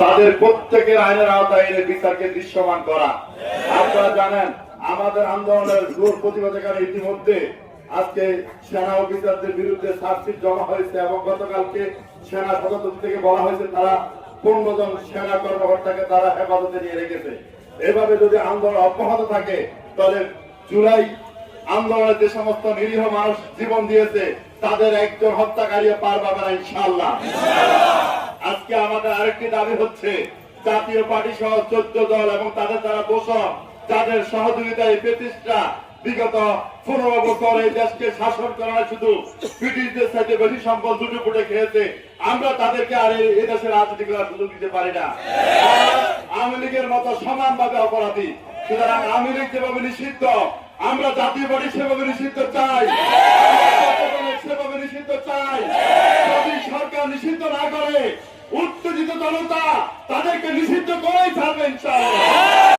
তাদের প্রত্যেকের আইনের আওতায় এনে বিচারকে দৃশ্যমান করা। আপনারা জানেন আমাদের আন্দোলনের জোর প্রতিবাদকারী ইতিমধ্যে আজকে সেনা অফিসারদের বিরুদ্ধে চার্জশিট জমা হয়েছে এবং গতকালকে সেনা সদস্য থেকে বলা হয়েছে তারা 15 জন সেনা কর্মকর্তাকে তারা হেফাজতে নিয়ে রেখেছে। এভাবে যদি আন্দোলন অব্যাহত থাকে তাহলে জুলাই আন্দোলনের যে সমস্ত নিরীহ মানুষ জীবন দিয়েছে তাদের একজন হত্যাকারী পার পাবে না ইনশাআল্লাহ। আজকে আমাদের আরেকটি দাবি হচ্ছে জাতীয় পার্টি সহ 14 দল এবং তাদের যারা দোষক যাদের সহযোগিতায় ব্রিটিশরা বিগত 15 বছর এই দেশকে শাসন করার শুধু ব্রিটিশদের সাথে বেশি সম্পদ দুটো ফুটে খেয়েছে, আমরা তাদেরকে আর এই দেশের রাজনীতি করার সুযোগ দিতে পারি না। আওয়ামী লীগের মতো সমানভাবে অপরাধী। সুতরাং আওয়ামী লীগ যেভাবে নিষিদ্ধ, আমরা জাতীয় পার্টি সেভাবে নিষিদ্ধ চাই, সেভাবে নিষিদ্ধ চাই। যদি সরকার নিষিদ্ধ না করে উত্তেজিত জনতা তাদেরকে নিষিদ্ধ করেই ছাড়বেন।